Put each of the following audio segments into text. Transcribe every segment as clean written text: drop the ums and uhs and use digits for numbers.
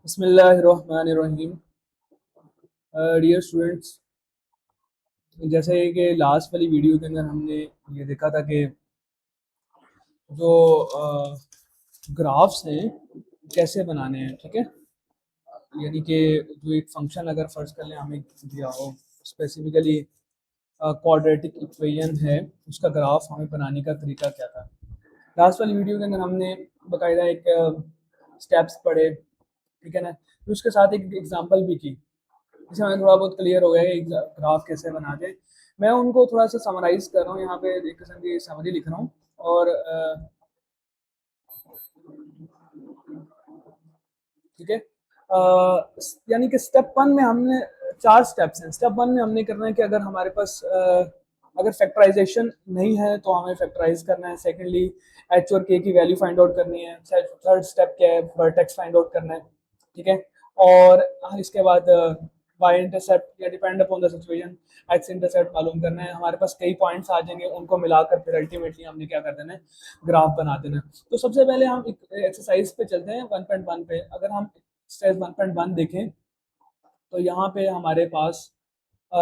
बिस्मिल्लाहिर्रहमानिर्रहीम। Dear students, जैसे कि लास्ट वाली वीडियो के अंदर हमने ये देखा था कि जो ग्राफ्स हैं कैसे बनाने हैं। ठीक है, यानी कि जो एक फंक्शन अगर फर्ज कर लें हमें दिया हो, स्पेसिफिकली क्वाड्रेटिक इक्वेशन है, उसका ग्राफ हमें बनाने का तरीका क्या था। लास्ट वाली वीडियो के अंदर हमने बाकायदा एक स्टेप्स पढ़े, ठीक है ना, फिर उसके साथ एक एग्जांपल भी की, इससे हमें थोड़ा बहुत क्लियर हो गया कि ग्राफ कैसे बनाते हैं। मैं उनको थोड़ा सा समराइज कर रहा हूँ, यहाँ पे एक किस्म की समरी लिख रहा हूँ। और ठीक है, यानी कि स्टेप वन में हमने चार स्टेप्स हैं। स्टेप वन में हमने करना है कि अगर हमारे पास अगर फैक्टराइजेशन नहीं है तो हमें फैक्टराइज करना है। सेकेंडली, एच और के की वैल्यू फाइंड आउट करनी है। थर्ड स्टेप क्या है, वर्टेक्स फाइंड आउट करना है। ठीक है, और इसके बाद वाई इंटरसेप्ट या depend upon the situation x intercept मालूम करना है। हमारे पास कई पॉइंट्स आ जाएंगे, उनको मिलाकर फिर अल्टीमेटली हमने क्या कर देना है, ग्राफ बना देना है। तो सबसे पहले हम एक एक्सरसाइज पे चलते हैं 1.1 पे। अगर हम एक्सरसाइज 1.1 देखें तो यहाँ पे हमारे पास अ,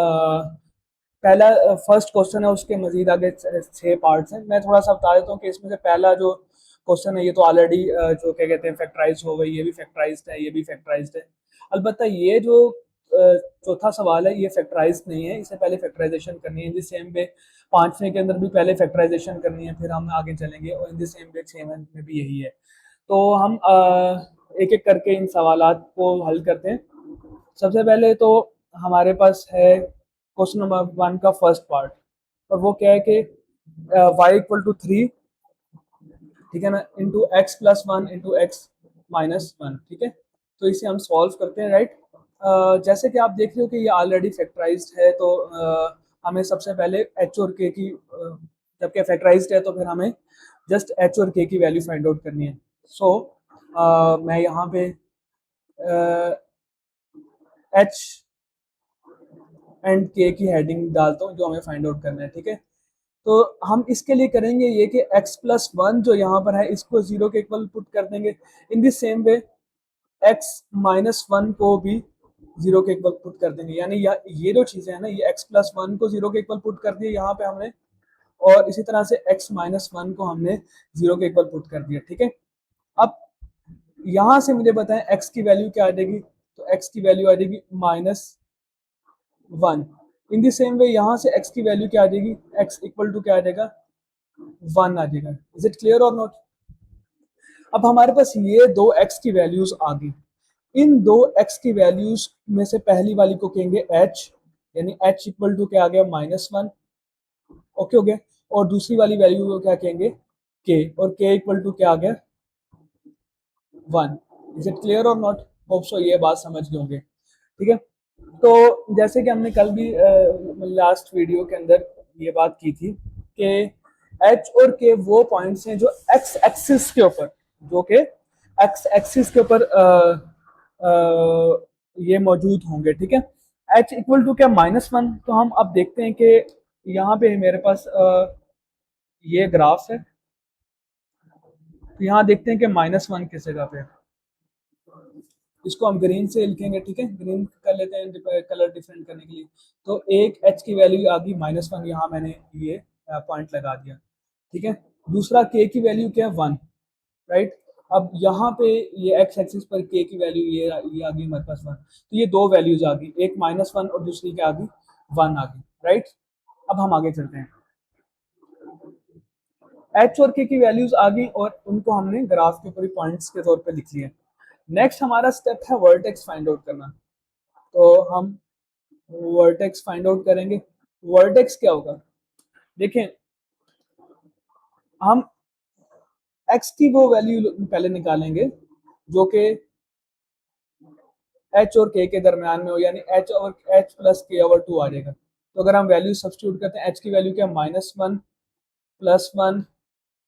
पहला फर्स्ट क्वेश्चन है, उसके मजीद आगे 6 पार्ट्स हैं। मैं थोड़ा सा बता देता हूँ कि इसमें से पहला जो क्वेश्चन है ये तो ऑलरेडी जो क्या कहते हैं फैक्टराइज हो गई, ये भी फैक्टराइज्ड है, ये भी फैक्टराइज्ड है। अलबत्ता ये जो चौथा सवाल है ये फैक्टराइज नहीं है, इसे पहले फैक्टराइजेशन करनी है। इन द सेम वे पांचवें के अंदर भी पहले फैक्टराइजेशन करनी है, फिर हम आगे चलेंगे। और इन द सेम वे छवें में भी यही है। तो हम एक एक करके इन सवालात को हल करते हैं। सबसे पहले तो हमारे पास है क्वेश्चन नंबर 1 का फर्स्ट पार्ट, और वो क्या है कि y = 3, ठीक है ना, into x plus one into x minus one. ठीक है, तो इसे हम सॉल्व करते हैं, राइट। जैसे कि आप देख रहे हो कि ये ऑलरेडी फैक्टराइज्ड है, तो हमें सबसे पहले एच और के की जबकि फैक्टराइज्ड है तो फिर हमें जस्ट एच और के की वैल्यू फाइंड आउट करनी है। सो मैं यहाँ पे एच एंड के की हेडिंग डालता हूँ जो हमें फाइंड आउट करना है। ठीक है, तो हम इसके लिए करेंगे ये कि x प्लस वन जो यहाँ पर है इसको 0 के इक्वल पुट कर देंगे। In the same way x minus one को भी 0 के इक्वल पुट कर देंगे। यानी ये जो चीज़ें हैं ना, ये x प्लस वन को 0 के इक्वल पुट कर दिए यहाँ पे हमने, और इसी तरह से x माइनस वन को हमने 0 के इक्वल पुट कर दिया। ठीक है, अब यहाँ से मुझे बताएं x की वैल्यू क्या आ जाएगी, तो x की वैल्यू आ जाएगी -1। इन द सेम वे यहाँ से x की वैल्यू क्या आ जाएगी, x इक्वल टू क्या आ जाएगा, 1 आ जाएगा। इज इट क्लियर और नॉट। अब हमारे पास ये दो x की वैल्यूज आ गई। इन दो x की वैल्यूज में से पहली वाली को कहेंगे h, यानी h इक्वल टू क्या आ गया, -1। ओके हो गया। और दूसरी वाली वैल्यू को क्या कहेंगे, k, और k इक्वल टू क्या आ गया, 1। इज इट क्लियर और नॉट। होप सो ये बात समझ गए होंगे। ठीक है, तो जैसे कि हमने कल भी लास्ट वीडियो के अंदर ये बात की थी कि एच और के वो पॉइंट्स हैं जो एक्स एक्सिस के ऊपर, जो कि एक्स एक्सिस के ऊपर ये मौजूद होंगे। ठीक है, एच इक्वल टू क्या, -1। तो हम अब देखते हैं कि यहाँ पे मेरे पास ये ग्राफ है, तो यहाँ देखते हैं कि -1 किस जगह पे है। इसको हम ग्रीन से लिखेंगे। ठीक है, ग्रीन कर लेते हैं कलर डिफरेंट करने के लिए। तो एक एच की वैल्यू आ गई -1, यहाँ मैंने ये पॉइंट लगा दिया। ठीक है, दूसरा के की वैल्यू क्या है, 1, राइट। अब यहाँ पे ये एक्स एक्सिस पर के की वैल्यू ये आ गई हमारे पास 1। तो ये दो वैल्यूज आ गई, एक -1 और दूसरी क्या आ गई, 1 आ गई, राइट। अब हम आगे चलते हैं। एच और के की वैल्यूज आ गई और उनको हमने ग्राफ के ऊपर पॉइंट्स के तौर पे लिख लिया। नेक्स्ट हमारा स्टेप है वर्टेक्स फाइंड आउट करना। तो हम वर्टेक्स फाइंड आउट करेंगे। वर्टेक्स क्या होगा, देखें, हम x की वो वैल्यू पहले निकालेंगे जो कि h और k के दरमियान में हो, यानी h और h प्लस k/2 आ जाएगा। तो अगर हम वैल्यू सब्स्टिट्यूट करते हैं, h की वैल्यू क्या, -1 +1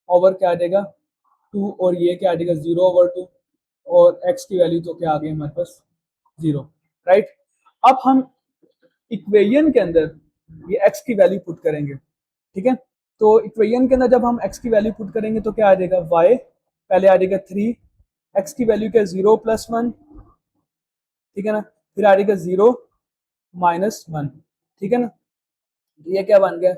ओवर क्या आ जाएगा, 2, और ये क्या आ जाएगा, 0/2, और x की वैल्यू तो क्या आ गई हमारे पास, 0, राइट। अब हम इक्वेशन के अंदर ये x की वैल्यू पुट करेंगे। ठीक है, तो इक्वेशन के अंदर जब हम x की वैल्यू पुट करेंगे तो क्या आ जाएगा, y पहले आ जाएगा 3, x की वैल्यू क्या, 0 + 1 ठीक है ना। फिर आ जाएगा 0 -1, ठीक है ना। तो ये क्या बन गया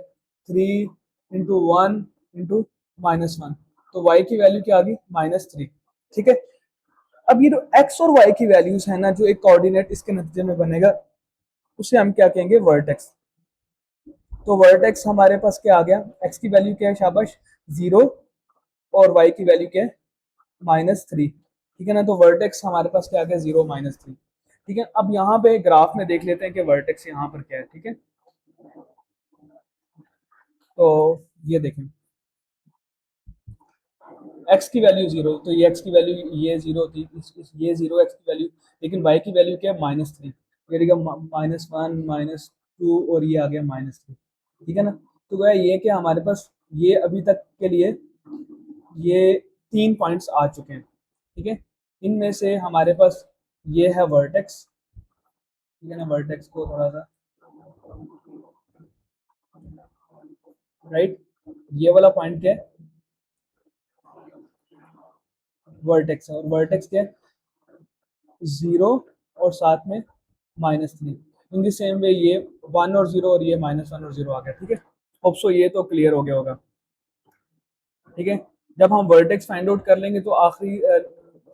3 इंटू 1 इंटू -1, तो y की वैल्यू क्या आ गई -3, ठीक है। अब ये जो x और y की वैल्यूज है ना, जो एक कोऑर्डिनेट इसके नतीजे में बनेगा, उसे हम क्या कहेंगे वर्टेक्स। तो वर्टेक्स हमारे पास क्या आ गया, x की वैल्यू क्या है शाबाश 0 और y की वैल्यू क्या है -3, ठीक है ना। तो वर्टेक्स हमारे पास क्या आ गया 0 -3, ठीक है। अब यहाँ पे ग्राफ में देख लेते हैं कि वर्टेक्स यहाँ पर क्या है, ठीक है। तो ये देखें x की वैल्यू 0, तो ये x की वैल्यू ये 0 थी, ये 0 x की वैल्यू, लेकिन y की वैल्यू क्या है -3, ये -1 -2 और ये आ गया -3, ठीक है ना। तो वह ये कि हमारे पास ये अभी तक के लिए ये 3 पॉइंट्स आ चुके हैं, ठीक है। इनमें से हमारे पास ये है वर्टेक्स, ठीक है ना। वर्टेक्स को थोड़ा सा राइट, ये वाला पॉइंट क्या है वर्टेक्स है, और वर्टेक्स क्या है 0 और साथ में -3। इन द सेम वे ये 1 और 0 और ये -1 और 0 आ गया, ठीक है। होप सो ये तो क्लियर हो गया होगा, ठीक है। जब हम वर्टेक्स फाइंड आउट कर लेंगे तो आखिरी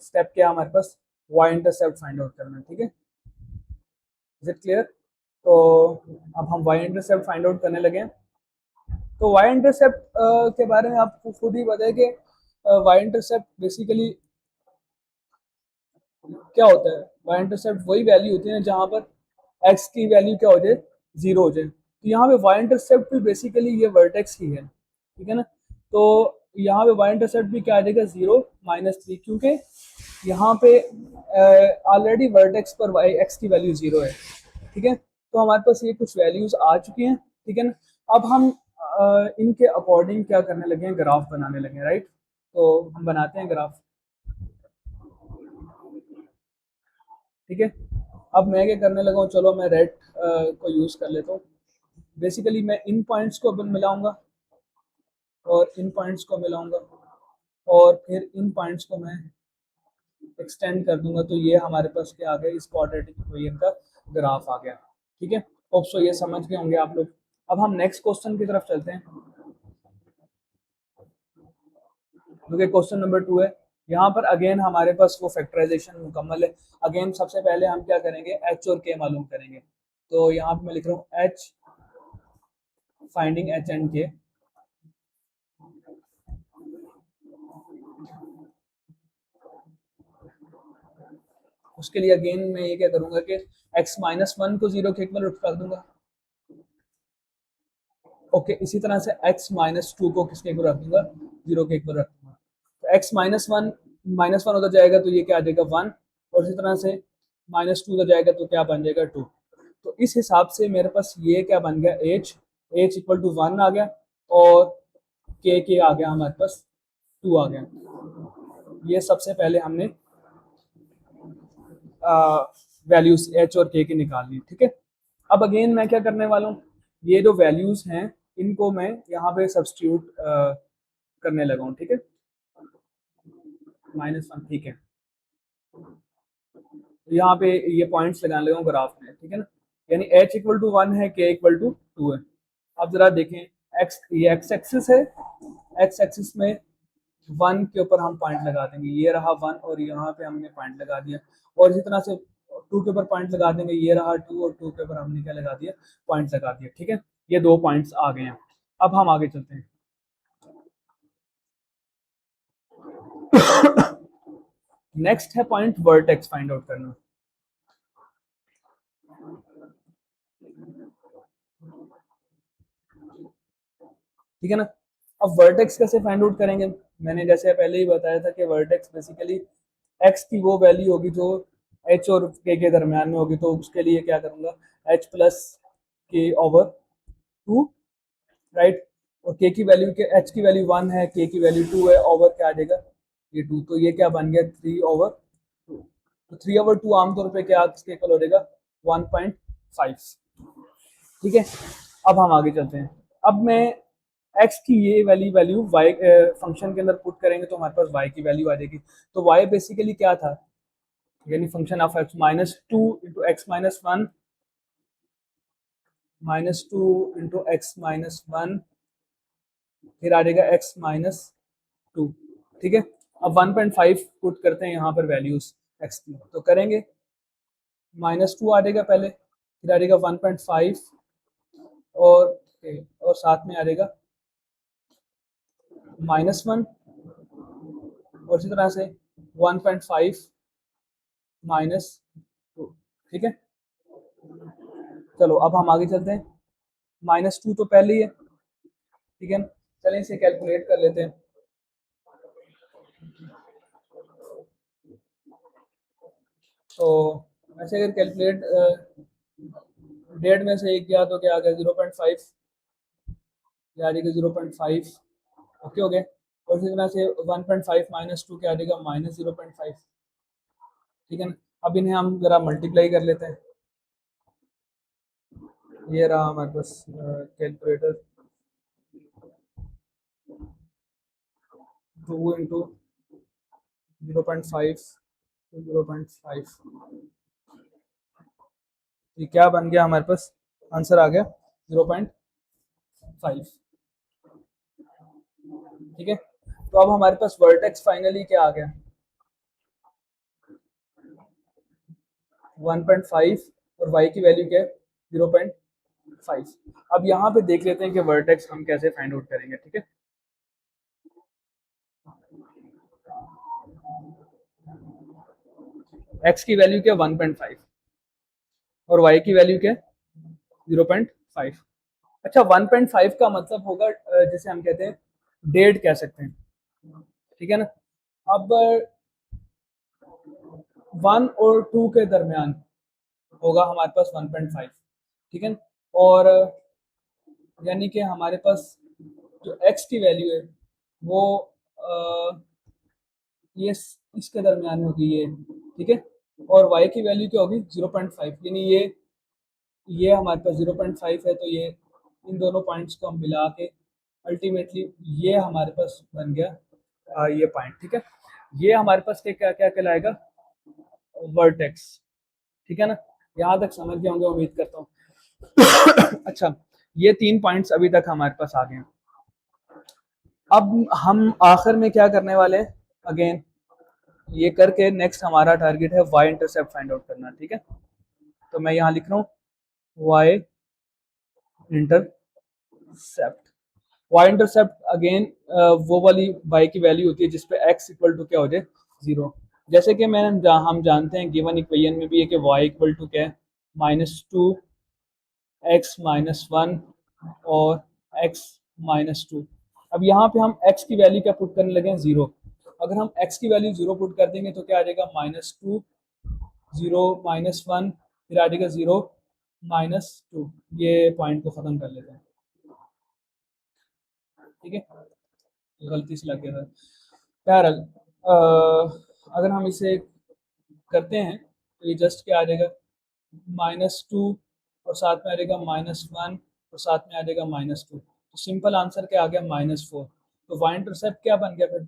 स्टेप क्या है हमारे पास, वाई इंटरसेप्ट फाइंड आउट करना है, ठीक है। Is it clear. तो अब हम वाई इंटरसेप्ट फाइंड आउट करने लगे हैं। तो वाई इंटरसेप्ट के बारे में आपको खुद ही पता है कि वाई इंटरसेप्ट बेसिकली क्या होता है। वाई इंटरसेप्ट वही वैल्यू होती है जहां पर एक्स की वैल्यू क्या हो जाए 0 हो जाए। तो यहाँ पे वाई इंटरसेप्ट भी बेसिकली ये वर्टेक्स ही है, ठीक है ना। तो यहाँ पे वाई इंटरसेप्ट भी क्या आ जाएगा 0 -3, क्योंकि यहाँ पे ऑलरेडी वर्टेक्स पर वाई एक्स की वैल्यू 0 है, ठीक है। तो हमारे पास ये कुछ वैल्यूज आ चुकी हैं, ठीक है ना। अब हम इनके अकॉर्डिंग क्या करने लगे हैं, ग्राफ बनाने लगे हैं, राइट। तो हम बनाते हैं ग्राफ, ठीक है। अब मैं क्या करने लगा हूँ, चलो मैं रेड को यूज़ कर लेता हूँ। बेसिकली मैं इन पॉइंट्स को अपन मिलाऊंगा और इन पॉइंट्स को मिलाऊंगा और फिर इन पॉइंट्स को मैं एक्सटेंड कर दूंगा, तो ये हमारे पास क्या आ गया, इस क्वाड्रेटिक इक्वेशन का ग्राफ आ गया, ठीक है। होप सो ये समझ गए होंगे आप लोग। अब हम नेक्स्ट क्वेश्चन की तरफ चलते हैं, जो कि क्वेश्चन नंबर 2 है। यहाँ पर अगेन हमारे पास वो फैक्टराइजेशन मुकम्मल है। अगेन सबसे पहले हम क्या करेंगे, एच और के मालूम करेंगे। तो यहाँ पे मैं लिख रहा हूँ एच, फाइंडिंग एच एंड के। उसके लिए अगेन मैं ये क्या करूंगा कि x -1 को 0 के इक्वल रख दूंगा, ओके। इसी तरह से x -2 को किसके इक्वल रख दूंगा, 0 के इक्वल रख दूंगा। तो x -1 होता जाएगा तो ये क्या आ जाएगा 1, और इसी तरह से -2 होता जाएगा तो क्या बन जाएगा 2। तो इस हिसाब से मेरे पास ये क्या बन गया h इक्वल टू 1 आ गया, और k आ गया हमारे पास 2 आ गया। ये सबसे पहले हमने वैल्यूज एच और के की निकालनी, ठीक है। अब अगेन मैं क्या करने वाला हूँ, ये जो वैल्यूज हैं इनको मैं यहाँ पे सब्स्टिट्यूट करने लगा हूँ, ठीक है। -1, ठीक है। यहाँ पे ये पॉइंट्स लगाने लगा हूँ ग्राफ में, ठीक है ना। यानी h इक्वल टू 1 है, k इक्वल टू 2 है। अब जरा देखें, x ये x एक्सिस है, x एक्सिस में 1 के ऊपर हम पॉइंट लगा देंगे, ये रहा 1 और यहाँ पे हमने पॉइंट लगा दिया, और इसी तरह से 2 के ऊपर पॉइंट लगा देंगे, ये रहा 2 और 2 के ऊपर हमने क्या लगा दिया, पॉइंट लगा दिया, ठीक है। ये 2 पॉइंट्स आ गए हैं। अब हम आगे चलते हैं। नेक्स्ट है पॉइंट वर्टेक्स फाइंड आउट करना, ठीक है ना। अब वर्टेक्स कैसे फाइंड आउट करेंगे, मैंने जैसे पहले ही बताया था कि वर्टेक्स बेसिकली एक्स की वो वैल्यू होगी जो एच और के दरमियान में होगी। तो उसके लिए क्या करूंगा, H plus K over 2, right. और के की वैल्यू के एच की वैल्यू 1 है, के की वैल्यू 2 है, ओवर क्या आ जाएगा ये 2, तो ये क्या बन गया 3/2। तो 3/2 आमतौर पे क्या किसके इक्वल हो जाएगा 1.5, ठीक है। अब हम आगे चलते हैं। अब मैं x की ये वैल्यू y फंक्शन के अंदर पुट करेंगे तो हमारे पास y की वैल्यू आ जाएगी। तो y बेसिकली क्या था, यानी function of x -2 into x minus one, -2 into x minus one, फिर आ जाएगा एक्स माइनस 2। ठीक है, अब 1.5 पुट करते हैं यहाँ पर वैल्यूज एक्स की, तो करेंगे -2 आ जाएगा पहले, फिर आ जाएगा 1.5 और साथ में आ जाएगा -1 और इसी तरह से 1.5 -2। ठीक है, चलो अब हम आगे चलते हैं। -2 तो पहले ही है, ठीक है ना, चलें इसे कैलकुलेट कर लेते हैं। तो ऐसे अगर कैलकुलेट डेढ़ में से एक गया तो क्या आ गया 0.5, या आ जाएगा 0.5। ओके हो गए, और इसी तरह से 1.5 -2 क्या आ जाएगा -0.5। ठीक है ना, अब इन्हें हम जरा मल्टीप्लाई कर लेते हैं। ये रहा हमारे पास कैलकुलेटर, 2 इंटू 0.5 0.5, ये क्या बन गया हमारे पास, आंसर आ गया 0.5। ठीक है, तो अब हमारे पास वर्टेक्स फाइनली क्या आ गया 1.5 और y की वैल्यू क्या है 0.5। अब यहाँ पे देख लेते हैं कि वर्टेक्स हम कैसे फाइंड आउट करेंगे। ठीक है, x की वैल्यू क्या 1.5 और y की वैल्यू क्या 0.5। अच्छा, 1.5 का मतलब होगा जिसे हम कहते हैं डेढ़ कह सकते हैं। ठीक है ना, अब 1 और 2 के दरमियान होगा हमारे पास 1.5। ठीक है, और यानी कि हमारे पास जो x की वैल्यू है वो ये इसके दरमियान होगी ये। ठीक है, और y की वैल्यू क्या होगी 0.5, यानी ये हमारे पास 0.5 है, तो ये इन दोनों पॉइंट्स को हम मिला के अल्टीमेटली ये हमारे पास बन गया ये पॉइंट। ठीक है, ये हमारे पास क्या क्या कहलाएगा वर्टेक्स। ठीक है ना, यहाँ तक समझ गए होंगे उम्मीद करता हूँ। अच्छा, ये 3 पॉइंट्स अभी तक हमारे पास आ गए हैं। अब हम आखिर में क्या करने वाले हैं, अगेन ये करके नेक्स्ट हमारा टारगेट है y इंटरसेप्ट फाइंड आउट करना। ठीक है, तो मैं यहाँ लिख रहा हूँ y intercept. y intercept again वो वाली y की वैल्यू होती है जिसपे x इक्वल टू क्या हो जाए 0। जैसे कि हम जानते हैं गिवन इक्वेशन में भी है कि y इक्वल टू क्या है -2 x माइनस 1 और x माइनस 2। अब यहाँ पे हम x की वैल्यू क्या पुट करने लगे हैं 0। अगर हम x की वैल्यू 0 पुट कर देंगे तो क्या आ जाएगा -2 0 -1, फिर आ जाएगा 0 -2। ये पॉइंट को ख़त्म कर लेते हैं। ठीक है, गलती से लग गया था। बहरहाल अगर हम इसे करते हैं तो ये जस्ट क्या आ जाएगा -2 और साथ में आ जाएगा -1 और साथ में आ जाएगा -2। तो सिंपल आंसर क्या आ गया -4। तो वाई इंटरसेप्ट क्या बन गया फिर,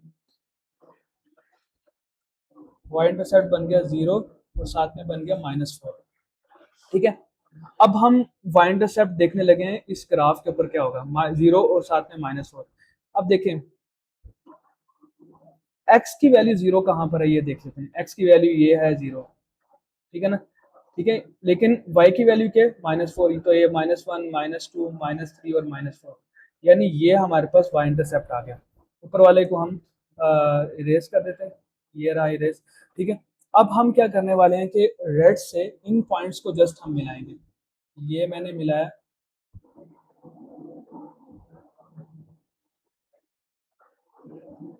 वाई इंटरसेप्ट बन गया 0 और साथ में बन गया -4। ठीक है, अब हम वाई इंटरसेप्ट देखने लगे हैं इस ग्राफ के ऊपर क्या होगा 0 और साथ में -4। अब देखें x की वैल्यू 0 कहाँ पर है ये देख लेते हैं। x की वैल्यू ये है 0। ठीक है ना, ठीक है, लेकिन y की वैल्यू क्या है -4, तो ये -1 -2 -3 और -4, यानी ये हमारे पास y इंटरसेप्ट आ गया। ऊपर वाले को हम इरेज कर देते हैं, ये रहा इरेज। ठीक है, अब हम क्या करने वाले हैं कि रेड से इन पॉइंट्स को जस्ट हम मिलाएंगे। ये मैंने मिलाया,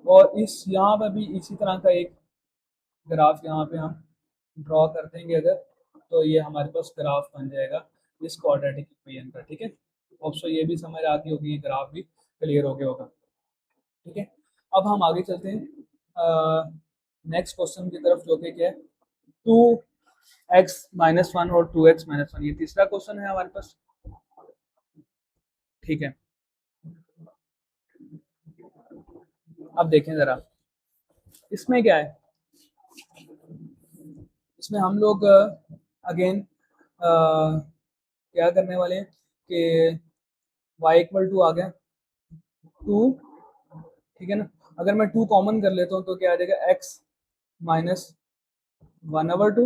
और इस यहाँ पर भी इसी तरह का एक ग्राफ यहाँ पे हम ड्रॉ कर देंगे अगर, तो ये हमारे पास ग्राफ बन जाएगा इस क्वाड्रेटिक इक्वेशन का। ठीक है, ऑप्शन ये भी समझ आती होगी, ये ग्राफ भी क्लियर हो गया होगा। ठीक है, अब हम आगे चलते हैं नेक्स्ट क्वेश्चन की तरफ, जो कि क्या है 2x-1 और 2x-1, ये तीसरा क्वेश्चन है हमारे पास। ठीक है, अब देखें जरा इसमें क्या है, इसमें हम लोग अगेन क्या करने वाले हैं कि y इक्वल टू आ गया 2, ठीक है ना। अगर मैं 2 कॉमन कर लेता हूँ तो क्या आ जाएगा x माइनस 1/2,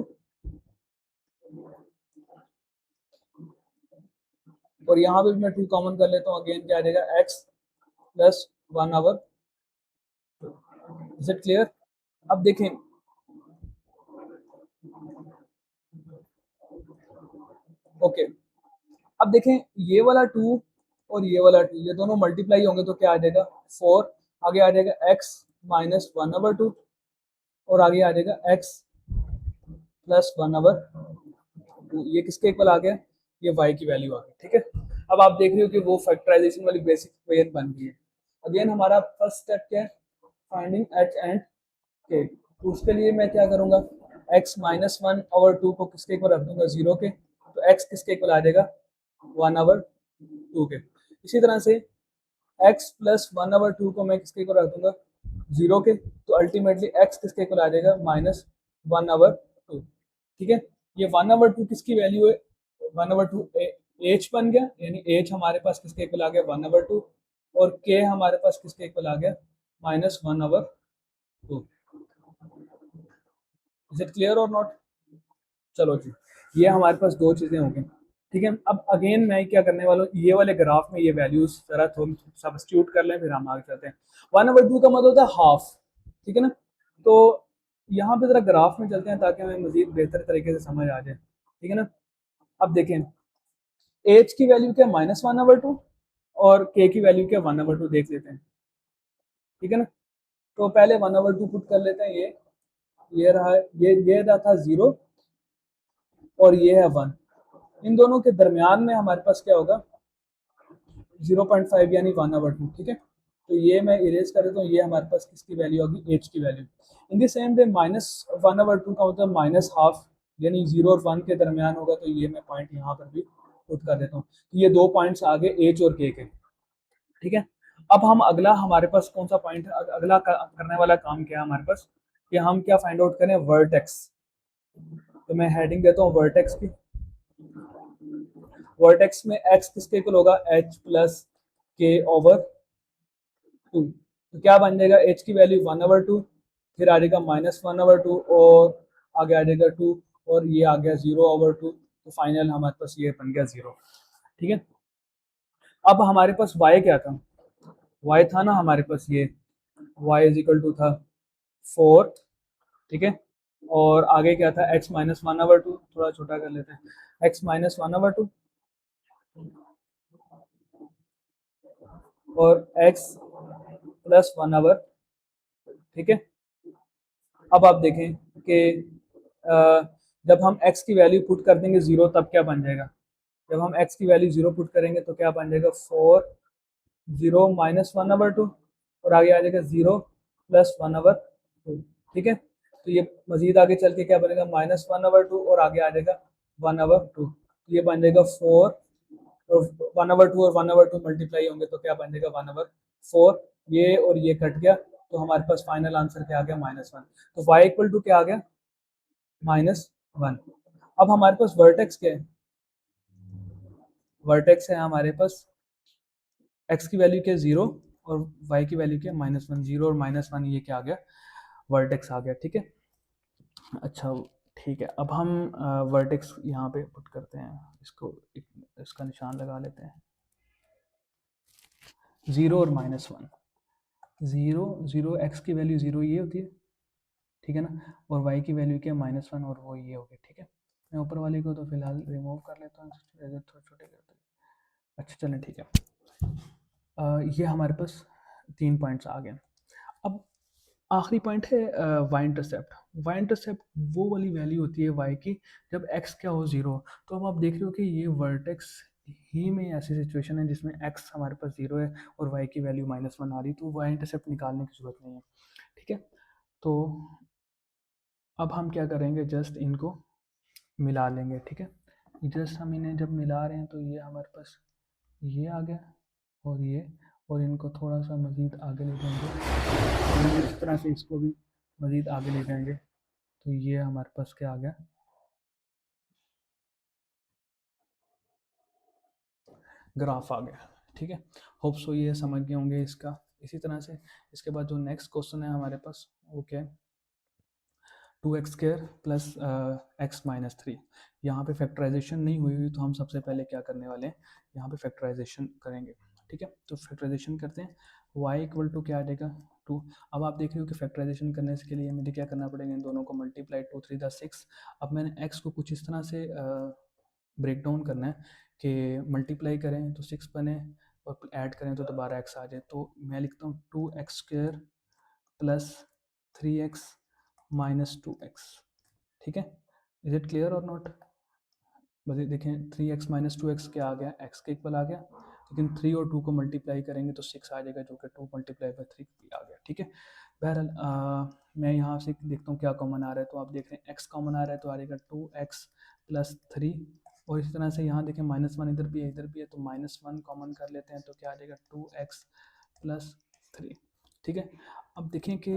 और यहाँ पे भी मैं 2 कॉमन कर लेता हूँ, अगेन क्या आ जाएगा x plus 1/2। Is it clear? अब देखें, ओके, अब देखें ये वाला 2 और ये वाला 2 ये दोनों मल्टीप्लाई होंगे तो क्या आ जाएगा 4, आगे आ जाएगा x माइनस 1/2 और आगे आ जाएगा x प्लस 1/2। ये किसके इक्वल आ गया? ये y की वैल्यू आ गई, ठीक है। अब आप देख रहे हो कि वो फैक्टराइजेशन वाली बेसिक इक्वेशन बन गई है। अगेन हमारा फर्स्ट स्टेप क्या है? Finding h and k। तो उसके लिए मैं क्या करूंगा, x माइनस 1/2 को किसके इक्वल रख दूंगा? 0 के। तो x किसके इक्वल आ जाएगा? 1/2 के। इसी तरह से x प्लस 1/2 को मैं किसके इक्वल रख दूंगा? 0 के। तो अल्टीमेटली x किसके इक्वल आ जाएगा? माइनस 1/2, ठीक है। ये 1/2 किसकी वैल्यू है? 1/2 h बन गया, यानी h हमारे पास किसके इक्वल आ गया? 1/2, और k हमारे पास किसके इक्वल आ गया? माइनस 1/2। इज इट क्लियर और नॉट? चलो जी, ये हमारे पास दो चीजें हो गई, ठीक है। अब अगेन मैं क्या करने वाला हूँ, ये वाले ग्राफ में ये वैल्यूज जरा थोड़ी सब्स्टिट्यूट कर लें, फिर हम आगे चलते हैं। 1/2 का मतलब होता है हाफ, ठीक है ना। तो यहाँ पे जरा ग्राफ में चलते हैं ताकि हमें मजीद बेहतर तरीके से समझ आ जाए, ठीक है ना। अब देखें एच की वैल्यू क्या? माइनस 1/2, और के की वैल्यू क्या? 1/2 देख लेते हैं, ठीक है ना। तो पहले 1/2 पुट कर लेते हैं, ये रहा, ये रहा था 0 और ये है 1। इन दोनों के दरमियान में हमारे पास क्या होगा? 0.5 यानी 1/2, ठीक है। तो ये मैं इरेज कर देता हूँ, ये हमारे पास किसकी वैल्यू होगी? एच की value. In the same way minus 1/2 का मतलब माइनस हाफ, यानी 0 और 1 के दरमियान होगा। तो ये मैं पॉइंट यहाँ पर भी पुट कर देता हूँ। तो ये दो पॉइंट्स आ गए एच और के, ठीक है। अब हम अगला हमारे पास कौन सा पॉइंट है? अगला करने वाला काम क्या है हमारे पास कि हम क्या फाइंड आउट करें? वर्टेक्स। तो मैं हेडिंग देता हूँ वर्टेक्स की। वर्टेक्स में x किसके इक्वल होगा? h plus K over 2। तो क्या बन जाएगा? h की वैल्यू 1/2, फिर आ जाएगा माइनस 1/2, और आगे आ जाएगा 2, और ये आ गया 0/2। तो फाइनल हमारे पास ये बन गया 0, ठीक है। अब हमारे पास y क्या था? y था ना हमारे पास ये y इज इक्वल टू था 4, ठीक है। और आगे क्या था? x माइनस 1/2, थोड़ा छोटा कर लेते हैं, x माइनस 1/2 और x प्लस 1/2, ठीक है। अब आप देखें कि जब हम x की वैल्यू पुट कर देंगे 0, तब क्या बन जाएगा? जब हम x की वैल्यू 0 पुट करेंगे तो क्या बन जाएगा? 4 0 माइनस 1/2, और आगे आ जाएगा 0 प्लस 1/2, ठीक है। तो ये मजीद आगे चल के क्या बनेगा? माइनस 1/2, और आगे आ जाएगा 1/2। तो ये बन जाएगा 4, और 1/2 और 1/2 मल्टीप्लाई होंगे तो क्या बन जाएगा? 1/4। ये और ये कट गया, तो हमारे पास फाइनल आंसर क्या आ गया? -1। तो y इक्वल टू क्या आ गया? -1। अब हमारे पास वर्टेक्स क्या है? वर्टेक्स है हमारे पास x की वैल्यू क्या? 0, और y की वैल्यू क्या? -1। 0 और -1, ये क्या आ गया? वर्टेक्स आ गया, ठीक है। अच्छा, ठीक है। अब हम वर्टेक्स यहाँ पे पुट करते हैं, इसका निशान लगा लेते हैं। 0 और -1, 0 x की वैल्यू 0 ये होती है, ठीक है ना, और y की वैल्यू क्या? -1, और वो ये होगी, ठीक है। मैं ऊपर वाले को तो फिलहाल रिमूव कर लेता हूँ, थोड़े छोटे करते हैं। अच्छा चलें, ठीक है। ये हमारे पास 3 पॉइंट्स आ गए। अब आखिरी पॉइंट है वाई इंटरसेप्ट। वाई इंटरसेप्ट वो वाली वैल्यू होती है वाई की जब एक्स क्या हो? 0। तो अब आप देख रहे हो कि ये वर्टेक्स ही में ऐसी सिचुएशन है जिसमें एक्स हमारे पास 0 है और वाई की वैल्यू -1 आ रही, तो वाई इंटरसेप्ट निकालने की जरूरत नहीं है, ठीक है। तो अब हम क्या करेंगे? जस्ट इनको मिला लेंगे, ठीक है। जस्ट हम इन्हें जब मिला रहे हैं तो ये हमारे पास ये आ गया, और ये, और इनको थोड़ा सा मज़ीद आगे ले जाएंगे, इस तरह से इसको भी मज़ीद आगे ले जाएंगे, तो ये हमारे पास क्या आ गया? ग्राफ आ गया। ठीक है, होप सो ये समझ गए होंगे इसका। इसी तरह से इसके बाद जो नेक्स्ट क्वेश्चन है हमारे पास वो क्या है, 2x² प्लस x-3। यहाँ पे फैक्टराइजेशन नहीं हुई हुई, तो हम सबसे पहले क्या करने वाले हैं, यहाँ पे फैक्टराइजेशन करेंगे। ठीक है, तो फैक्टराइजेशन करते हैं। y इक्वल टू क्या आ जाएगा 2। अब आप देख रहे हो कि फैक्टराइजेशन करने के लिए मुझे क्या करना पड़ेगा, इन दोनों को मल्टीप्लाई 2 3 6। अब मैंने x को कुछ इस तरह से ब्रेक डाउन करना है कि मल्टीप्लाई करें तो 6 बने और ऐड करें तो दोबारा x आ जाए। तो मैं लिखता हूँ 2x² plus 3x minus 2x। ठीक है, इज इट क्लियर और नॉट? बस ये देखें 3x माइनस 2x क्या आ गया, x के इक्वल आ गया, लेकिन 3 और 2 को मल्टीप्लाई करेंगे तो 6 आ जाएगा, जो कि 2 मल्टीप्लाई बाई 3 आ गया। ठीक है, बहरहाल मैं यहाँ से देखता हूँ क्या कॉमन आ रहा है। तो आप देख रहे हैं x कॉमन आ रहा है, तो आ जाएगा 2x प्लस 3। और इसी तरह से यहाँ देखें -1 इधर भी है इधर भी है, तो -1 कॉमन कर लेते हैं, तो क्या आ जाएगा 2x प्लस 3। ठीक है, अब देखें कि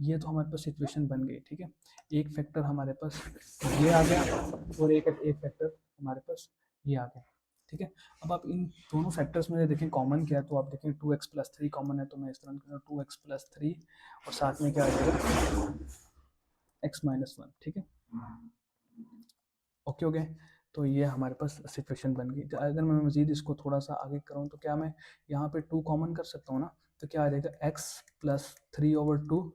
ये तो हमारे पास सिचुएशन बन गई। ठीक है, एक फैक्टर हमारे पास ये आ गया और एक फैक्टर हमारे पास ये आ गया। ठीक है, अब आप इन दोनों फैक्टर्स में देखें कॉमन क्या है, तो आप देखें 2x प्लस 3 कॉमन है, तो मैं इस तरह लिखूंगा 2x प्लस 3 और साथ में क्या आ जाएगा x-1। ठीक है, ओके हो गए। तो ये हमारे पास सिचुएशन बन गई। अगर मैं मजीद इसको थोड़ा सा आगे करूँ तो क्या मैं यहाँ पे 2 कॉमन कर सकता हूँ ना, तो क्या आ जाएगा x प्लस 3/2।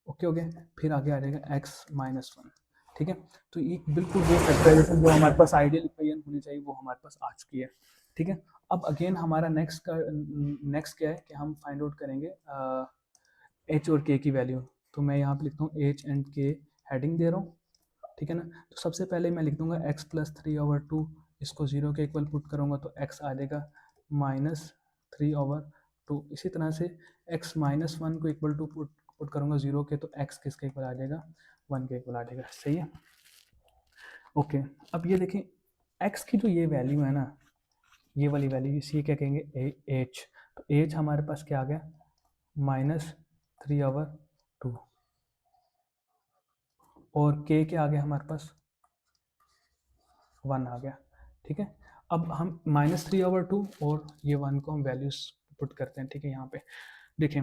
ओके हो गए, फिर आगे आ जाएगा x-1। ठीक है, तो ये बिल्कुल वो फैक्टराइजेशन जो हमारे पास आइडियल इक्वेशन होनी चाहिए वो हमारे पास आ चुकी है। ठीक है, अब अगेन हमारा नेक्स्ट क्या है कि हम फाइंड आउट करेंगे h और k की वैल्यू। तो मैं यहाँ पे लिखता हूँ h एंड k, हेडिंग दे रहा हूँ। ठीक है ना, तो सबसे पहले मैं लिख दूंगा x प्लस 3/2, इसको 0 के इक्वल पुट करूंगा तो x आ जाएगा -3/2। इसी तरह से x-1 को इक्वल टू पुट करूंगा 0 के, तो x किसके इक्वल आ जाएगा 1 के इक्वल आ जाएगा। सही है, ओके। अब ये देखें x की जो ये वैल्यू है ना, ये वाली वैल्यू, इसी क्या कहेंगे h। तो h हमारे पास क्या आ गया -3/2 और k क्या आ गया हमारे पास 1 आ गया। ठीक है, अब हम -3/2 और ये 1 को हम वैल्यूज पुट करते हैं। ठीक है, यहाँ पे देखें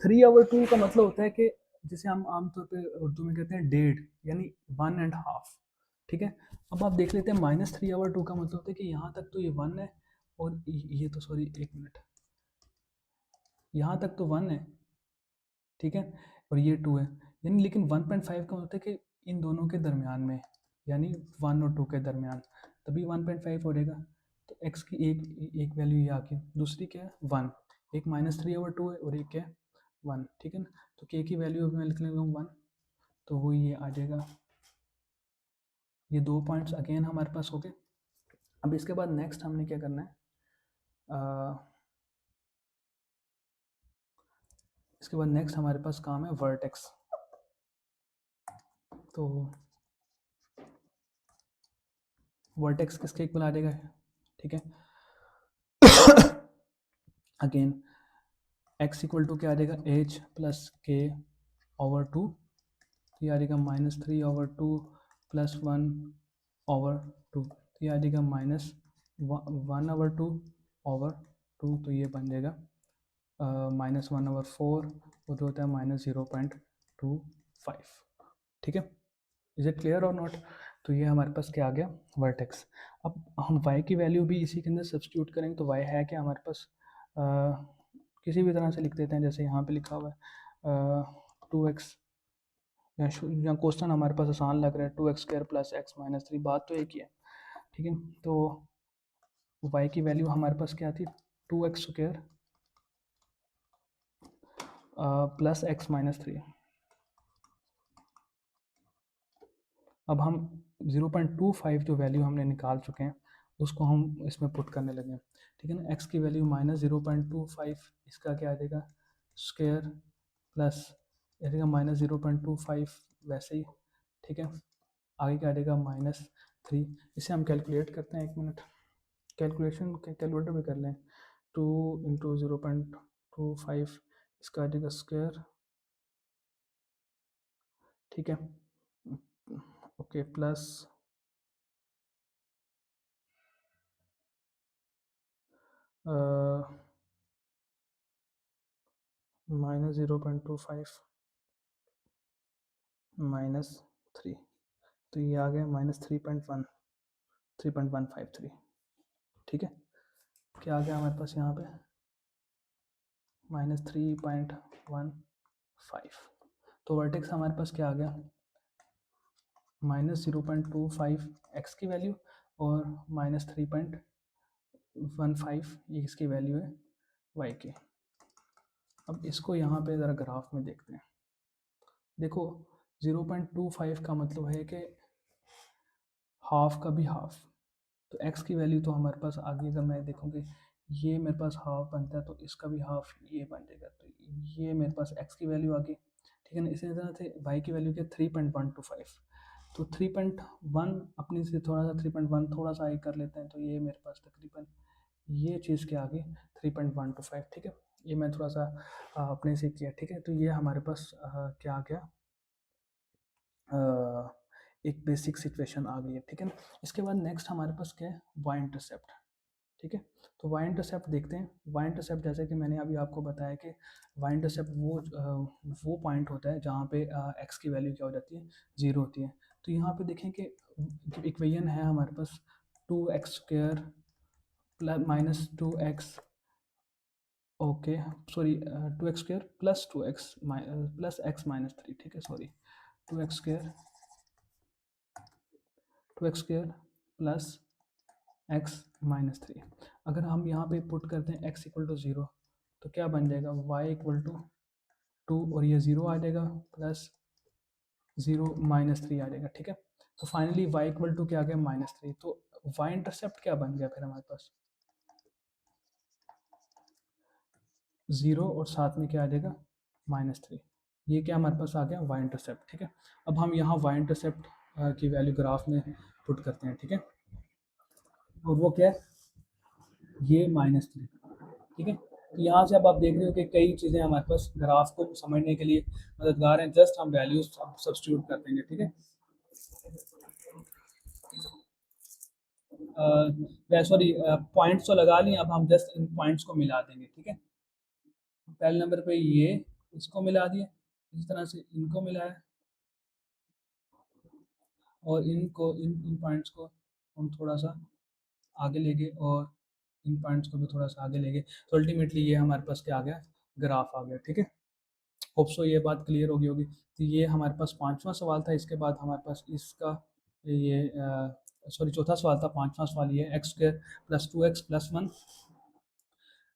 3/2 का मतलब होता है कि जिसे हम आमतौर पे उर्दू में कहते हैं 1.5, यानी 1.5। ठीक है, अब आप देख लेते हैं -3/2 का मतलब होता है कि यहाँ तक तो ये 1 है और ये तो सॉरी 1 मिनट, यहाँ तक तो 1 है। ठीक है, और ये 2 है, यानी लेकिन 1.5 का होता है कि इन दोनों के दरमियान में, यानी 1 और 2 के दरमियान, तभी 1.5 हो जाएगा। तो x की एक वैल्यू ये आ गई, दूसरी क्या है 1, एक -3/2 है और एक क्या है 1। ठीक है ना, तो k की वैल्यू अभी मैं लिख लेता हूँ 1, तो वो ये आ जाएगा। ये 2 पॉइंट्स अगेन हमारे पास हो गए। अब इसके बाद नेक्स्ट हमने क्या करना है, इसके बाद नेक्स्ट हमारे पास काम है वर्टेक्स। तो वर्टेक्स किसके इक्वल आ जाएगा, ठीक है अगेन x इक्वल टू क्या आ जाएगा h प्लस k/2, तो ये आ जाएगा -3/2 प्लस 1/2, तो ये आ जाएगा -1/2/2, तो ये बन जाएगा -1/4 और जो होता है -0.25। ठीक है, इज इट क्लियर और नॉट? तो ये हमारे पास क्या आ गया वर्टेक्स। अब हम y की वैल्यू भी इसी के अंदर सब्स्टिट्यूट करेंगे, तो y है क्या हमारे पास किसी भी तरह से लिख देते हैं, जैसे यहाँ पे लिखा हुआ है 2x, या क्वेश्चन हमारे पास आसान लग रहा है 2x² प्लस x-3, बात तो एक ही है। ठीक है, तो y की वैल्यू हमारे पास क्या थी 2x² प्लस x-3। अब हम 0.25 जो वैल्यू हमने निकाल चुके हैं उसको हम इसमें पुट करने लगे। ठीक है ना, x की वैल्यू -0.25, इसका क्या आ जाएगा स्क्वायर प्लस जाएगा -0.25 वैसे ही। ठीक है, आगे क्या आ जाएगा -3। इसे हम कैलकुलेट करते हैं, 1 मिनट, कैलकुलेशन कैलकुलेटर भी कर लें। 2 × 0.25, इसका आ जाएगा स्क्वायर। ठीक है, ओके, प्लस -0.25 -3, तो ये आ गया -3.153। ठीक है, क्या आ गया हमारे पास यहाँ पे -3.15। तो वर्टेक्स हमारे पास क्या आ गया -0.25 एक्स की वैल्यू और -3.15 ये इसकी वैल्यू है वाई की। अब इसको यहाँ पे ज़रा ग्राफ में देखते हैं। देखो 0.25 का मतलब है कि हाफ का भी हाफ, तो x की वैल्यू तो हमारे पास आगे अगर मैं देखूँगी ये मेरे पास हाफ बनता है तो इसका भी हाफ ये बन जाएगा, तो ये मेरे पास x की वैल्यू आ गई। ठीक है ना, इसी तरह से y की वैल्यू क्या 3.125, तो 3.1 अपनी से थोड़ा सा 3.1 थोड़ा सा आगे कर लेते हैं, तो ये मेरे पास तकरीबन ये चीज़ क्या आ गई 3.125। ठीक है, ये मैं थोड़ा सा अपने से किया। ठीक है, तो ये हमारे पास क्या आ गया एक बेसिक सिचुएशन आ गई है। ठीक है ना, इसके बाद नेक्स्ट हमारे पास क्या है वाई इंटरसेप्ट। ठीक है, तो वाई इंटरसेप्ट देखते हैं। वाई इंटरसेप्ट जैसे कि मैंने अभी आपको बताया कि वाई इंटरसेप्ट वो पॉइंट होता है जहाँ पे एक्स की वैल्यू क्या हो जाती है 0 होती है। तो यहाँ पे देखें कि इक्वेशन है हमारे पास 2x² plus -2x, okay sorry 2x² plus 2x plus x -3। ठीक है, sorry 2x² 2x² plus x -3। अगर हम यहाँ पे पुट करते हैं x इक्वल टू 0 तो क्या बन जाएगा y इक्वल टू 2 और ये 0 आ जाएगा प्लस 0 -3 आ जाएगा। ठीक है, तो फाइनली y इक्वल टू क्या आ गया -3। तो y इंटरसेप्ट क्या बन गया फिर हमारे पास 0 और साथ में क्या आ जाएगा -3। ये क्या हमारे पास आ गया y इंटरसेप्ट। ठीक है, अब हम यहाँ y इंटरसेप्ट की वैल्यू ग्राफ में पुट करते हैं। ठीक है, और वो क्या है ये -3। ठीक है, तो यहाँ से अब आप देख रहे हो कि कई चीज़ें हमारे पास ग्राफ को समझने के लिए मददगार हैं। जस्ट हम वैल्यूज सब्स्टिट्यूट कर देंगे। ठीक है, सॉरी पॉइंट्स तो लगा लिए, अब हम जस्ट इन पॉइंट्स को मिला देंगे। ठीक है, पहले नंबर पे ये इसको मिला दिए, इस तरह से इनको मिलाया और इनको इन पॉइंट्स को हम थोड़ा सा आगे ले गए और इन पॉइंट्स को भी थोड़ा सा आगे ले गए, तो अल्टीमेटली ये हमारे पास क्या आ गया ग्राफ आ गया। ठीक है, होप सो ये बात क्लियर हो गई होगी। तो ये हमारे पास पांचवा सवाल था। इसके बाद हमारे पास इसका ये सॉरी चौथा सवाल था। पांचवा सवाल ये x² plus 2x plus 1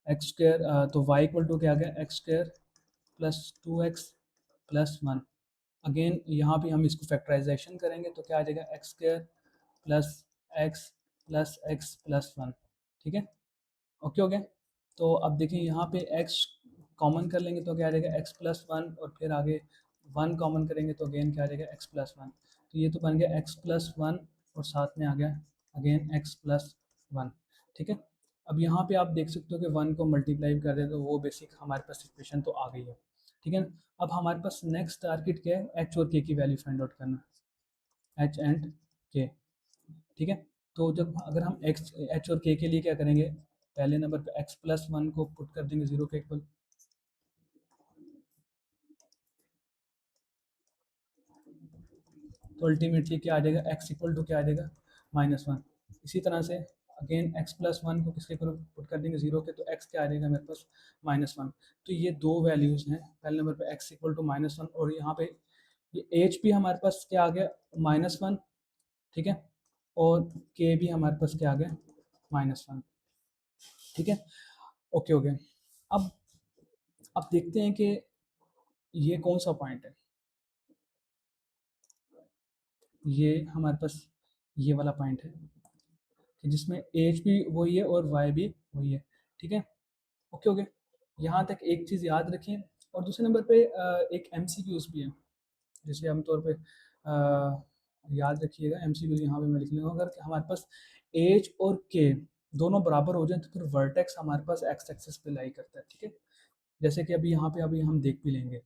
x², तो y इक्वल टू क्या आ गया x² plus 2x plus 1। Again यहाँ पे हम इसको फैक्टराइजेशन करेंगे तो क्या आ जाएगा x² plus x plus x plus 1। ठीक है, ओके हो गया। तो अब देखिए यहाँ पे x कॉमन कर लेंगे तो क्या आ जाएगा x प्लस 1 और फिर आगे 1 कॉमन करेंगे तो अगेन क्या आ जाएगा x प्लस 1। तो ये तो बन गया x प्लस 1 और साथ में आ गया अगेन x प्लस 1। ठीक है, अब यहाँ पे आप देख सकते हो कि 1 को मल्टीप्लाई कर दें तो वो बेसिक हमारे पास इक्वेशन तो आ गई है। ठीक है, अब हमारे पास नेक्स्ट टारगेट क्या है h और k की वैल्यू फाइंड आउट करना, h एंड k। ठीक है, तो जब अगर हम x h और k के लिए क्या करेंगे पहले नंबर पे x प्लस 1 को पुट कर देंगे 0 के इक्वल, तो अल्टीमेटली क्या आ जाएगा x इक्वल टू क्या आ जाएगा -1। इसी तरह से अगेन x प्लस 1 को किसके इक्वल पुट कर देंगे 0 के, तो x क्या आ जाएगा मेरे पास -1। तो ये दो वैल्यूज़ हैं, पहले नंबर पे x इक्वल टू -1 और यहाँ पे ये h भी हमारे पास क्या आ गया -1। ठीक है, और k भी हमारे पास क्या आ गया -1। ठीक है, ओके हो गया। अब देखते हैं कि ये कौन सा पॉइंट है। ये हमारे पास ये वाला पॉइंट है कि जिसमें एच भी वही है और वाई भी वही है। ठीक है, ओके हो गया। यहाँ तक एक चीज़ याद रखिए। और दूसरे नंबर पे एक एम सी क्यूज़ भी है जिसे आमतौर पे याद रखिएगा। एम सी क्यूज़ यहाँ पे मैं लिख लूँगा, अगर हमारे पास एच और के दोनों बराबर हो जाए तो फिर वर्टेक्स हमारे पास एक्स एक्सिस पे लाई करता है। ठीक है, जैसे कि अभी यहाँ पे अभी हम देख भी लेंगे।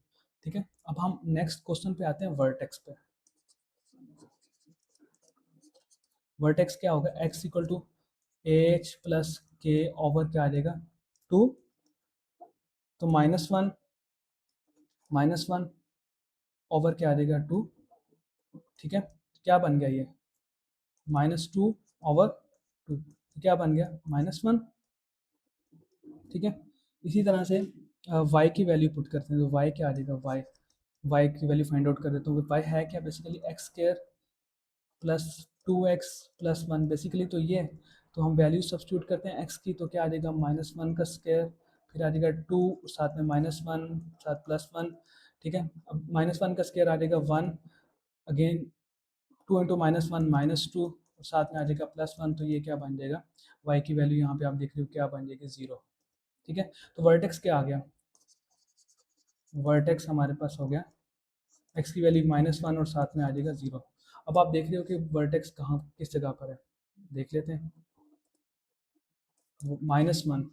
ठीक है, अब हम नेक्स्ट क्वेश्चन पे आते हैं वर्टेक्स पे। वर्टेक्स क्या होगा x equal to H plus K over क्या आ जाएगा 2, तो माइनस वन ओवर क्या आ जाएगा 2, ठीक है। क्या बन गया ये -2/2, तो क्या बन गया -1, ठीक है। इसी तरह से y की वैल्यू पुट करते हैं, तो y क्या आ जाएगा, y की वैल्यू फाइंड आउट कर देता हूँ। y है क्या, basically x square plus 2x+1, basically तो ये, तो हम वैल्यू सब्सटीट्यूट करते हैं x की, तो क्या आ जाएगा -1 का स्क्वायर, फिर आ जाएगा 2, साथ में -1, साथ +1, ठीक है। अब -1 का स्क्वायर आ जाएगा 1, अगेन 2 इंटू -1 -2, और साथ में आ जाएगा +1, तो ये क्या बन जाएगा, y की वैल्यू यहाँ पे आप देख रहे हो क्या बन जाएगी 0, ठीक है। तो वर्टेक्स क्या आ गया, वर्टेक्स हमारे पास हो गया x की वैल्यू -1 और साथ में आ जाएगा 0। अब आप देख रहे हो कि वर्टेक्स कहाँ किस जगह पर है, देख लेते हैं। -1,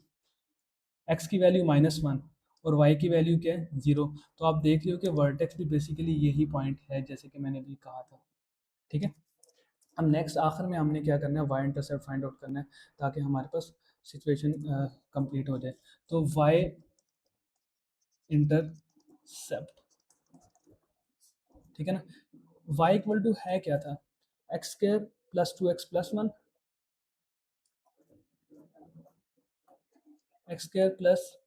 x की वैल्यू -1 और y की वैल्यू क्या है 0, तो आप देख रहे हो कि वर्टेक्स भी बेसिकली यही पॉइंट है, जैसे कि मैंने भी कहा था, ठीक है। अब नेक्स्ट आखिर में हमने क्या करना है, y इंटरसेप्ट फाइंड आउट करना है, ताकि हमारे पास सिचुएशन कंप्लीट हो जाए। तो y इंटरसेप्ट, ठीक है ना, y इक्वल टू है क्या था, x square plus 2x+1, x square plus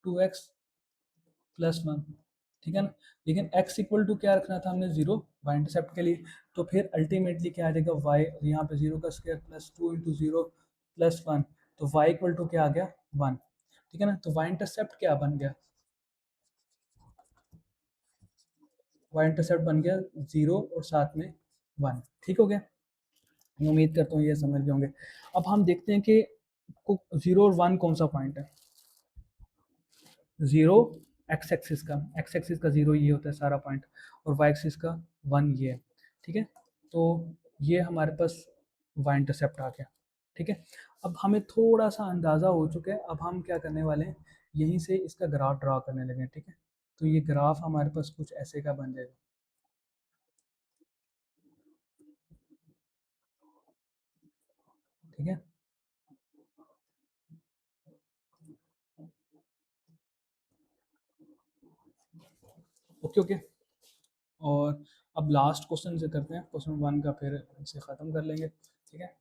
2x+1, ठीक है ना। लेकिन x इक्वल टू क्या रखना था हमने 0 y इंटरसेप्ट के लिए, तो फिर अल्टीमेटली क्या आ जाएगा y, यहाँ पे 0 का स्क्वायर प्लस 2 इंटू 0 +1, तो y इक्वल टू क्या आ गया 1, ठीक है ना। तो y इंटरसेप्ट क्या बन गया, y इंटरसेप्ट बन गया 0 और साथ में 1, ठीक हो गया। मैं उम्मीद करता हूँ ये समझ गए होंगे। अब हम देखते हैं कि 0 और 1 कौन सा पॉइंट है। 0 एक्स एक्सिस का 0 ये होता है सारा पॉइंट, और वाई एक्सिस का 1 ये है, ठीक है। तो ये हमारे पास वाई इंटरसेप्ट आ गया, ठीक है। अब हमें थोड़ा सा अंदाज़ा हो चुका है, अब हम क्या करने वाले हैं, यहीं से इसका ग्राफ ड्रा करने लगे, ठीक है। तो ये ग्राफ हमारे पास कुछ ऐसे का बन जाएगा, ठीक है। Okay okay. और अब लास्ट क्वेश्चन से करते हैं, क्वेश्चन 1 का फिर इसे ख़त्म कर लेंगे, ठीक है।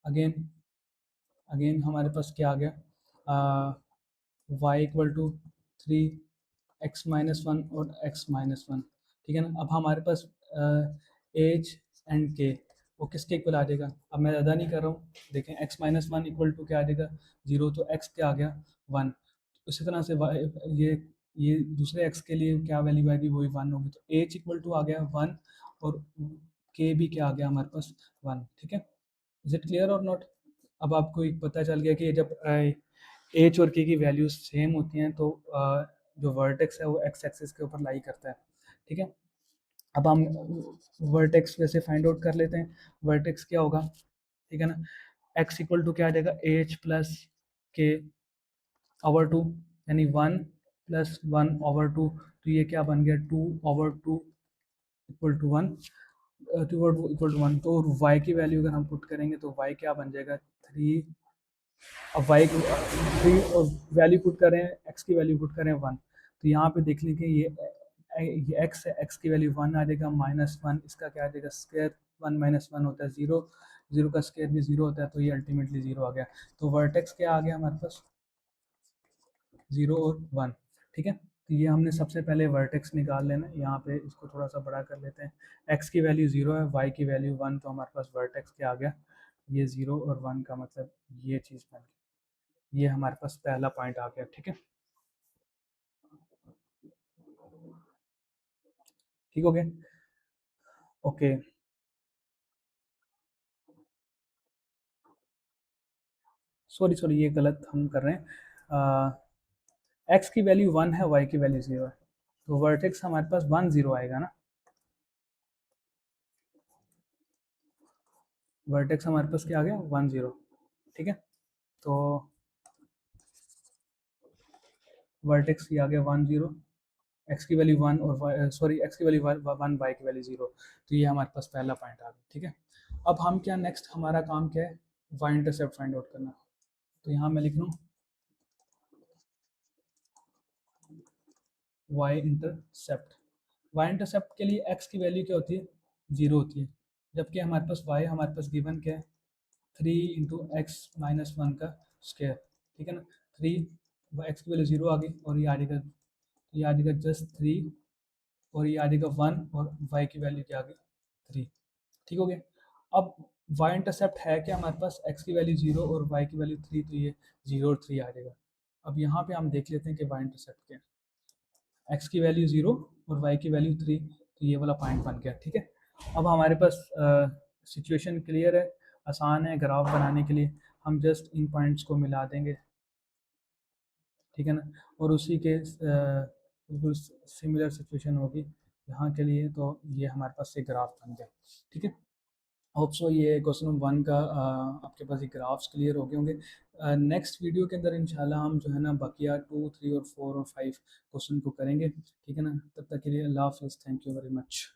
अगेन अगेन हमारे पास क्या आ गया, y इक्वल टू 3x-1 और x-1, ठीक है ना। अब हमारे पास एच एंड के वो किसके इक्वल आ जाएगा, अब मैं ज़्यादा नहीं कर रहा हूँ, देखें x-1 इक्वल टू क्या आ जाएगा 0, तो x क्या आ गया 1, इसी तरह से ये दूसरे x के लिए क्या वैल्यू आएगी, वही 1 होगी, तो एच इक्वल टू आ गया 1 और के भी क्या आ गया हमारे पास 1, ठीक है। इज इट क्लियर और नॉट। अब आपको एक पता चल गया कि जब एच और के की वैल्यूज सेम होती हैं तो जो वर्टेक्स है वो एक्स एक्सिस के ऊपर लाई करता है, ठीक है। अब हम वर्टेक्स वैसे फाइंड आउट कर लेते हैं, वर्टेक्स क्या होगा, ठीक है ना। एक्स इक्वल टू क्या आ जाएगा एच प्लस के/2, यानी 1+1/2, तो ये क्या बन गया 2/2 इक्वल टू 1, 2/2 इक्वल टू 1, तो y की वैल्यू अगर हम पुट करेंगे तो y क्या बन जाएगा 3। अब y की 3 और वैल्यू पुट करें, x की वैल्यू पुट करें 1, तो यहाँ पे देख लीजिए ये x है, x की वैल्यू 1 आ जाएगा, -1 इसका क्या आ जाएगा स्क्वायर, 1 - 1 होता है 0, 0 का स्क्वायर भी 0 होता है, तो ये अल्टीमेटली 0 आ गया। तो वर्टेक्स क्या आ गया हमारे पास 0 और 1, ठीक है। तो ये हमने सबसे पहले वर्टेक्स निकाल लेना है, यहाँ पे इसको थोड़ा सा बड़ा कर लेते हैं, x की वैल्यू 0 है, y की वैल्यू 1, तो हमारे पास वर्टेक्स क्या आ गया, ये 0 और 1 का मतलब ये चीज़ बन गई, ये हमारे पास पहला पॉइंट आ गया, ठीक है। ठीक हो गया, ओके। सॉरी सॉरी, ये गलत हम कर रहे हैं, एक्स की वैल्यू 1 है, वाई की वैल्यू 0 है, तो वर्टेक्स हमारे पास 1 0 आएगा ना, वर्टेक्स हमारे पास क्या आ गया 1 0, ठीक है। तो वर्टेक्स ये आ गया 1 0, एक्स की वैल्यू 1 और सॉरी एक्स की वैल्यू 1, वाई की वैल्यू 0, तो ये हमारे पास पहला पॉइंट आ गया, ठीक है। अब हम क्या नेक्स्ट हमारा काम क्या है, वाई इंटरसेप्ट फाइंड आउट करना। तो यहाँ मैं लिख रहा हूँ वाई इंटरसेप्ट। वाई इंटरसेप्ट के लिए एक्स की वैल्यू क्या होती है, 0 होती है, जबकि हमारे पास वाई हमारे पास गिवन क्या है, 3 × x−1 का स्क्वायर, ठीक है ना। 3, एक्स की वैल्यू 0 आ गई, और ये आ जाएगा जस्ट 3, और ये आ जाएगा 1, और वाई की वैल्यू क्या आ गई, 3। ठीक हो गया। अब वाई इंटरसेप्ट है क्या हमारे पास, एक्स की वैल्यू 0 और वाई की वैल्यू 3, तो ये 0 और 3 आ जाएगा। अब यहाँ पे हम देख लेते हैं कि वाई इंटरसेप्ट क्या है। एक्स की वैल्यू 0 और वाई की वैल्यू 3, तो ये वाला पॉइंट बन गया, ठीक है। अब हमारे पास सिचुएशन क्लियर है, आसान है ग्राफ बनाने के लिए। हम जस्ट इन पॉइंट्स को मिला देंगे, ठीक है ना, और उसी के बिल्कुल सिमिलर सिचुएशन होगी यहाँ के लिए, तो ये हमारे पास से ग्राफ बन गया, ठीक है। होप सो ये क्वेश्चन नंबर 1 का आपके पास ये ग्राफ्स क्लियर हो गए होंगे। नेक्स्ट वीडियो के अंदर इंशाल्लाह हम जो है ना बकिया 2, 3 और 4 और 5 क्वेश्चन को करेंगे, ठीक है ना। तब तक के लिए अल्लाह हाफिज़, थैंक यू वेरी मच।